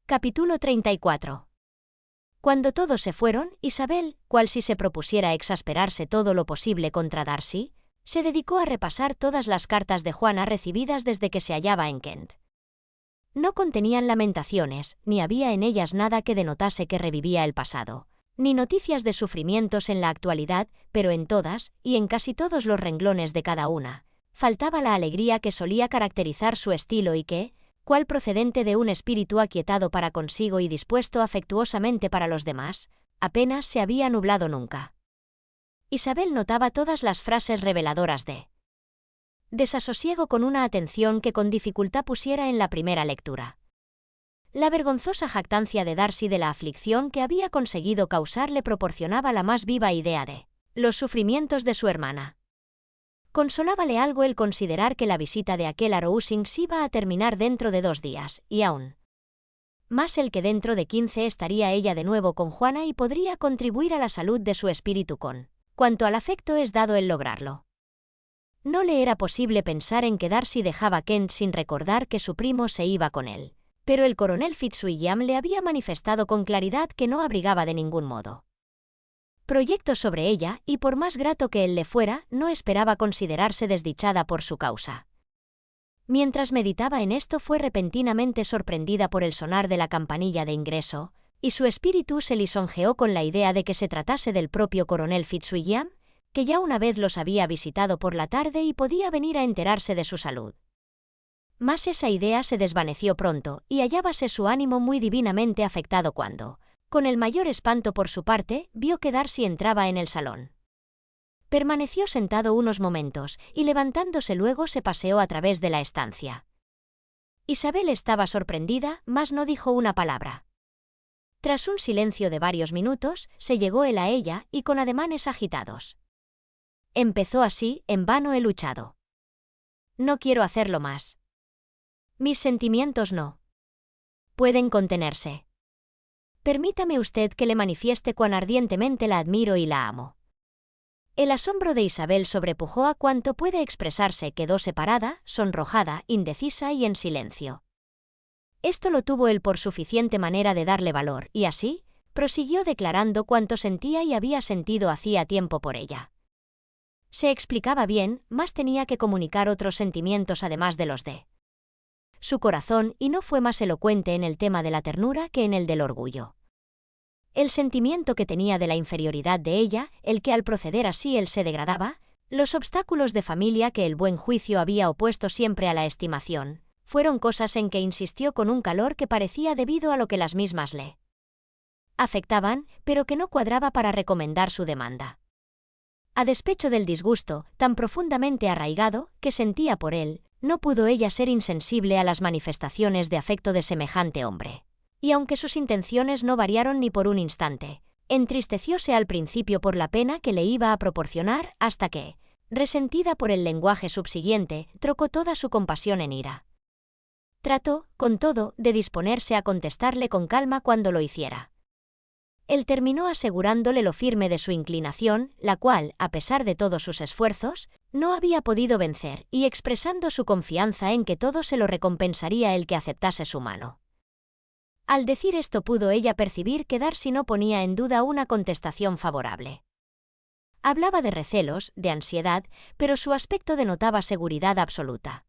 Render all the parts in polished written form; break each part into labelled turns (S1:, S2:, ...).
S1: Capítulo 34. Cuando todos se fueron, Isabel, cual si se propusiera exasperarse todo lo posible contra Darcy, se dedicó a repasar todas las cartas de Juana recibidas desde que se hallaba en Kent. No contenían lamentaciones, ni había en ellas nada que denotase que revivía el pasado, ni noticias de sufrimientos en la actualidad, pero en todas, y en casi todos los renglones de cada una, faltaba la alegría que solía caracterizar su estilo y que, cual procedente de un espíritu aquietado para consigo y dispuesto afectuosamente para los demás, apenas se había nublado nunca. Isabel notaba todas las frases reveladoras de desasosiego con una atención que con dificultad pusiera en la primera lectura. La vergonzosa jactancia de Darcy de la aflicción que había conseguido causar le proporcionaba la más viva idea de los sufrimientos de su hermana. Consolábale algo el considerar que la visita de aquel Arousings iba a terminar dentro de 2 días, y aún más el que dentro de 15 estaría ella de nuevo con Juana y podría contribuir a la salud de su espíritu con cuanto al afecto es dado el lograrlo. No le era posible pensar en que Darcy dejaba Kent sin recordar que su primo se iba con él, pero el coronel Fitzwilliam le había manifestado con claridad que no abrigaba de ningún modo proyectos sobre ella, y por más grato que él le fuera, no esperaba considerarse desdichada por su causa. Mientras meditaba en esto fue repentinamente sorprendida por el sonar de la campanilla de ingreso, y su espíritu se lisonjeó con la idea de que se tratase del propio coronel Fitzwilliam, que ya una vez los había visitado por la tarde y podía venir a enterarse de su salud. Mas esa idea se desvaneció pronto, y hallábase su ánimo muy divinamente afectado cuando, con el mayor espanto por su parte, vio que Darcy entraba en el salón. Permaneció sentado unos momentos, y levantándose luego se paseó a través de la estancia. Isabel estaba sorprendida, mas no dijo una palabra. Tras un silencio de varios minutos, se llegó él a ella, y con ademanes agitados empezó así: en vano he luchado. No quiero hacerlo más. Mis sentimientos no pueden contenerse. Permítame usted que le manifieste cuán ardientemente la admiro y la amo. El asombro de Isabel sobrepujó a cuanto puede expresarse, quedó separada, sonrojada, indecisa y en silencio. Esto lo tuvo él por suficiente manera de darle valor, y así, prosiguió declarando cuánto sentía y había sentido hacía tiempo por ella. Se explicaba bien, mas tenía que comunicar otros sentimientos además de los de su corazón, y no fue más elocuente en el tema de la ternura que en el del orgullo. El sentimiento que tenía de la inferioridad de ella, el que al proceder así él se degradaba, los obstáculos de familia que el buen juicio había opuesto siempre a la estimación, fueron cosas en que insistió con un calor que parecía debido a lo que las mismas le afectaban, pero que no cuadraba para recomendar su demanda. A despecho del disgusto, tan profundamente arraigado, que sentía por él, no pudo ella ser insensible a las manifestaciones de afecto de semejante hombre. Y aunque sus intenciones no variaron ni por un instante, entristecióse al principio por la pena que le iba a proporcionar, hasta que, resentida por el lenguaje subsiguiente, trocó toda su compasión en ira. Trató, con todo, de disponerse a contestarle con calma cuando lo hiciera. Él terminó asegurándole lo firme de su inclinación, la cual, a pesar de todos sus esfuerzos, no había podido vencer, y expresando su confianza en que todo se lo recompensaría el que aceptase su mano. Al decir esto pudo ella percibir que Darcy no ponía en duda una contestación favorable. Hablaba de recelos, de ansiedad, pero su aspecto denotaba seguridad absoluta.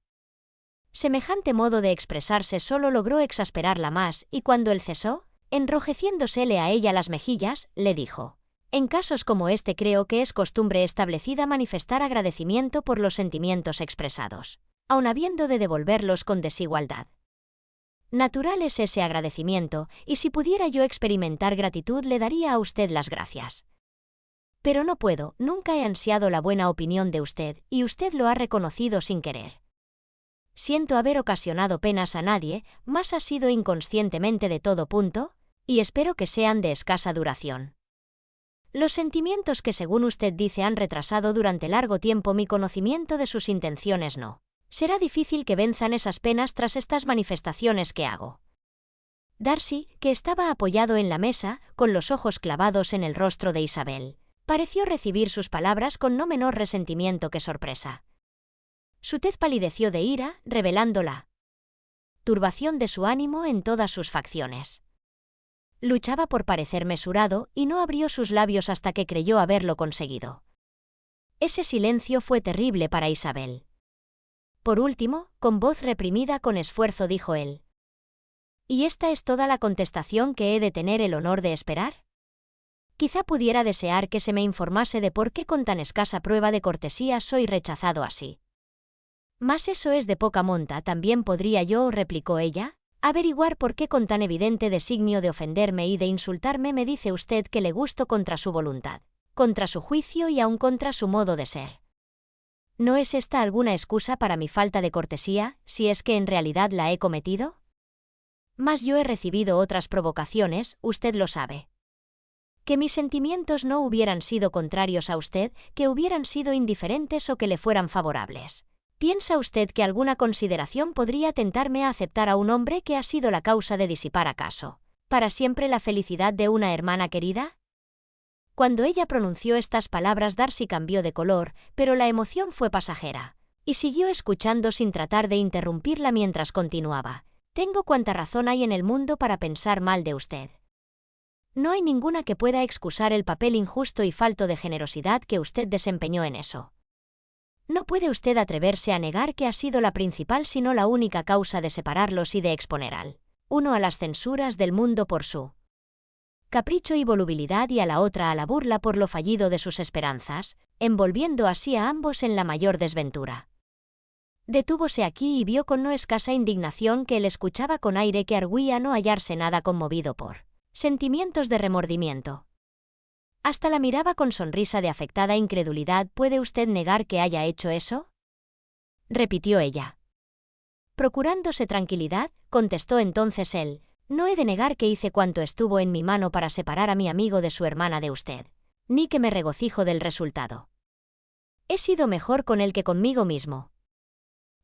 S1: Semejante modo de expresarse solo logró exasperarla más, y cuando él cesó, enrojeciéndosele a ella las mejillas, le dijo: en casos como este creo que es costumbre establecida manifestar agradecimiento por los sentimientos expresados, aun habiendo de devolverlos con desigualdad. Natural es ese agradecimiento, y si pudiera yo experimentar gratitud le daría a usted las gracias. Pero no puedo, nunca he ansiado la buena opinión de usted, y usted lo ha reconocido sin querer. Siento haber ocasionado penas a nadie, mas ha sido inconscientemente de todo punto, y espero que sean de escasa duración. Los sentimientos que según usted dice han retrasado durante largo tiempo mi conocimiento de sus intenciones no. Será difícil que venzan esas penas tras estas manifestaciones que hago. Darcy, que estaba apoyado en la mesa, con los ojos clavados en el rostro de Isabel, pareció recibir sus palabras con no menor resentimiento que sorpresa. Su tez palideció de ira, revelándola turbación de su ánimo en todas sus facciones. Luchaba por parecer mesurado y no abrió sus labios hasta que creyó haberlo conseguido. Ese silencio fue terrible para Isabel. Por último, con voz reprimida con esfuerzo dijo él: ¿Y esta es toda la contestación que he de tener el honor de esperar? Quizá pudiera desear que se me informase de por qué con tan escasa prueba de cortesía soy rechazado así. Mas eso es de poca monta, también podría yo, replicó ella, averiguar por qué con tan evidente designio de ofenderme y de insultarme me dice usted que le gusto contra su voluntad, contra su juicio y aun contra su modo de ser. ¿No es esta alguna excusa para mi falta de cortesía, si es que en realidad la he cometido? Mas yo he recibido otras provocaciones, usted lo sabe. Que mis sentimientos no hubieran sido contrarios a usted, que hubieran sido indiferentes o que le fueran favorables. ¿Piensa usted que alguna consideración podría tentarme a aceptar a un hombre que ha sido la causa de disipar acaso para siempre la felicidad de una hermana querida? Cuando ella pronunció estas palabras, Darcy cambió de color, pero la emoción fue pasajera, y siguió escuchando sin tratar de interrumpirla mientras continuaba: Tengo cuanta razón hay en el mundo para pensar mal de usted. No hay ninguna que pueda excusar el papel injusto y falto de generosidad que usted desempeñó en eso. No puede usted atreverse a negar que ha sido la principal sino la única causa de separarlos y de exponer al uno a las censuras del mundo por su capricho y volubilidad y a la otra a la burla por lo fallido de sus esperanzas, envolviendo así a ambos en la mayor desventura. Detúvose aquí y vio con no escasa indignación que él escuchaba con aire que arguía no hallarse nada conmovido por sentimientos de remordimiento. Hasta la miraba con sonrisa de afectada incredulidad. ¿Puede usted negar que haya hecho eso?, repitió ella. Procurándose tranquilidad, contestó entonces él: No he de negar que hice cuanto estuvo en mi mano para separar a mi amigo de su hermana de usted, ni que me regocijo del resultado. He sido mejor con él que conmigo mismo.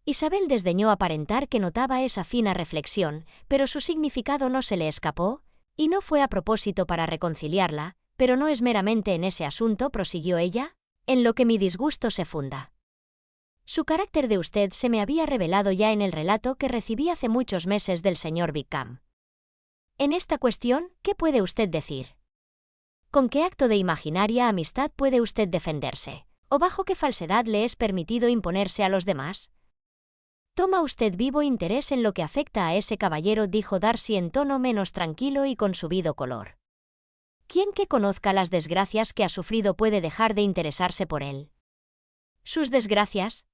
S1: Isabel desdeñó aparentar que notaba esa fina reflexión, pero su significado no se le escapó, y no fue a propósito para reconciliarla. Pero no es meramente en ese asunto, prosiguió ella, en lo que mi disgusto se funda. Su carácter de usted se me había revelado ya en el relato que recibí hace muchos meses del señor Wickham. En esta cuestión, ¿qué puede usted decir? ¿Con qué acto de imaginaria amistad puede usted defenderse? ¿O bajo qué falsedad le es permitido imponerse a los demás? Toma usted vivo interés en lo que afecta a ese caballero, dijo Darcy en tono menos tranquilo y con subido color. ¿Quién que conozca las desgracias que ha sufrido puede dejar de interesarse por él? ¿Sus desgracias?,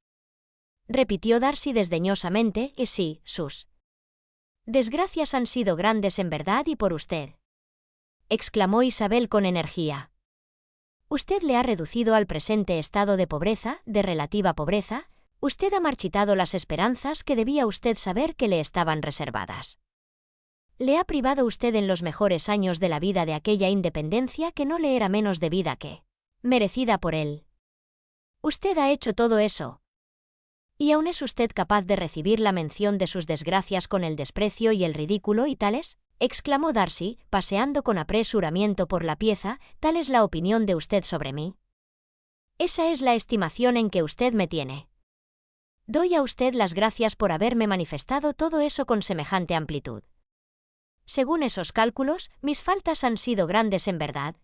S1: repitió Darcy desdeñosamente. Y sí, sus desgracias han sido grandes en verdad y por usted, exclamó Isabel con energía. Usted le ha reducido al presente estado de pobreza, de relativa pobreza. Usted ha marchitado las esperanzas que debía usted saber que le estaban reservadas. Le ha privado usted en los mejores años de la vida de aquella independencia que no le era menos debida que merecida por él. Usted ha hecho todo eso. ¿Y aún es usted capaz de recibir la mención de sus desgracias con el desprecio y el ridículo y tales?, exclamó Darcy, paseando con apresuramiento por la pieza. ¿Tal es la opinión de usted sobre mí? Esa es la estimación en que usted me tiene. Doy a usted las gracias por haberme manifestado todo eso con semejante amplitud. Según esos cálculos, mis faltas han sido grandes en verdad.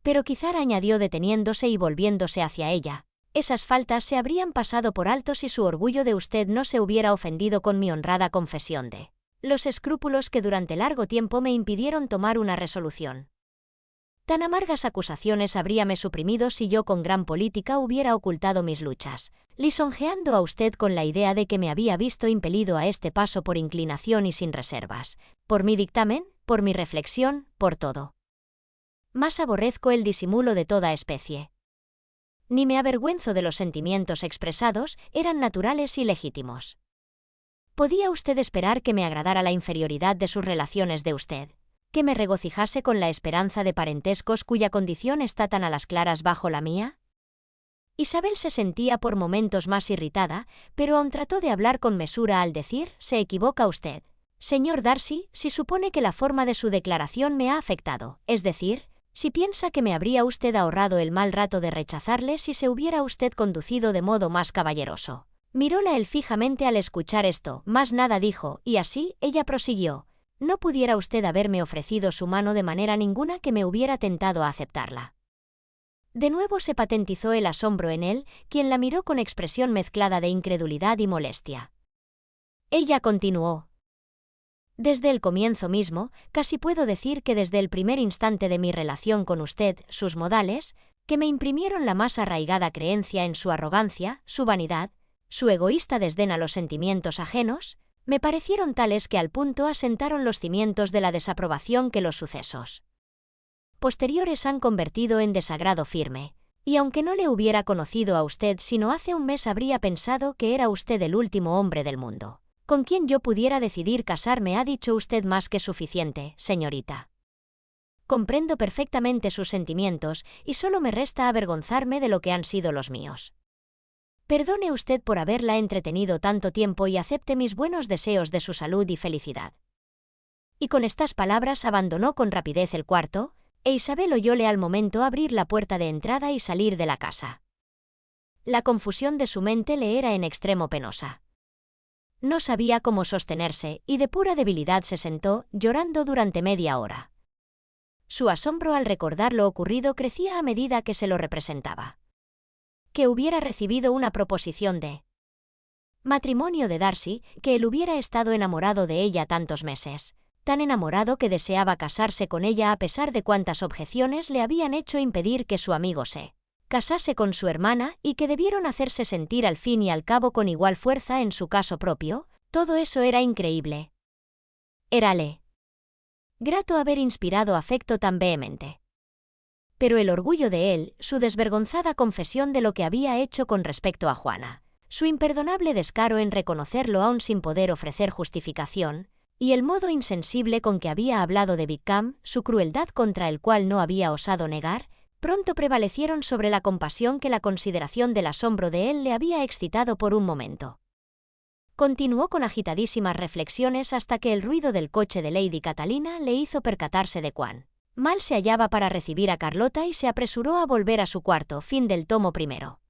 S1: Pero quizá, añadió deteniéndose y volviéndose hacia ella, esas faltas se habrían pasado por alto si su orgullo de usted no se hubiera ofendido con mi honrada confesión de los escrúpulos que durante largo tiempo me impidieron tomar una resolución. Tan amargas acusaciones habríame suprimido si yo con gran política hubiera ocultado mis luchas, lisonjeando a usted con la idea de que me había visto impelido a este paso por inclinación y sin reservas, por mi dictamen, por mi reflexión, por todo. Más aborrezco el disimulo de toda especie. Ni me avergüenzo de los sentimientos expresados, eran naturales y legítimos. ¿Podía usted esperar que me agradara la inferioridad de sus relaciones de usted? ¿Que me regocijase con la esperanza de parentescos cuya condición está tan a las claras bajo la mía? Isabel se sentía por momentos más irritada, pero aún trató de hablar con mesura al decir: «Se equivoca usted, señor Darcy, si supone que la forma de su declaración me ha afectado, es decir, si piensa que me habría usted ahorrado el mal rato de rechazarle si se hubiera usted conducido de modo más caballeroso. Miróla él fijamente al escuchar esto, más nada dijo, y así, ella prosiguió. No pudiera usted haberme ofrecido su mano de manera ninguna que me hubiera tentado a aceptarla. De nuevo se patentizó el asombro en él, quien la miró con expresión mezclada de incredulidad y molestia. Ella continuó. Desde el comienzo mismo, casi puedo decir que desde el primer instante de mi relación con usted, sus modales, que me imprimieron la más arraigada creencia en su arrogancia, su vanidad, su egoísta desdén a los sentimientos ajenos, me parecieron tales que al punto asentaron los cimientos de la desaprobación que los sucesos posteriores han convertido en desagrado firme, y aunque no le hubiera conocido a usted sino hace un mes habría pensado que era usted el último hombre del mundo con quien yo pudiera decidir casarme. Ha dicho usted más que suficiente, señorita. Comprendo perfectamente sus sentimientos y solo me resta avergonzarme de lo que han sido los míos. Perdone usted por haberla entretenido tanto tiempo y acepte mis buenos deseos de su salud y felicidad. Y con estas palabras abandonó con rapidez el cuarto, e Isabel oyóle al momento abrir la puerta de entrada y salir de la casa. La confusión de su mente le era en extremo penosa. No sabía cómo sostenerse, y de pura debilidad se sentó, llorando durante media hora. Su asombro al recordar lo ocurrido crecía a medida que se lo representaba. Que hubiera recibido una proposición de matrimonio de Darcy, que él hubiera estado enamorado de ella tantos meses, tan enamorado que deseaba casarse con ella a pesar de cuantas objeciones le habían hecho impedir que su amigo se casase con su hermana y que debieron hacerse sentir al fin y al cabo con igual fuerza en su caso propio, todo eso era increíble. Érale grato haber inspirado afecto tan vehemente. Pero el orgullo de él, su desvergonzada confesión de lo que había hecho con respecto a Juana, su imperdonable descaro en reconocerlo aún sin poder ofrecer justificación, y el modo insensible con que había hablado de Wickham, su crueldad contra el cual no había osado negar, pronto prevalecieron sobre la compasión que la consideración del asombro de él le había excitado por un momento. Continuó con agitadísimas reflexiones hasta que el ruido del coche de Lady Catalina le hizo percatarse de cuán mal se hallaba para recibir a Carlota y se apresuró a volver a su cuarto. Fin del tomo primero.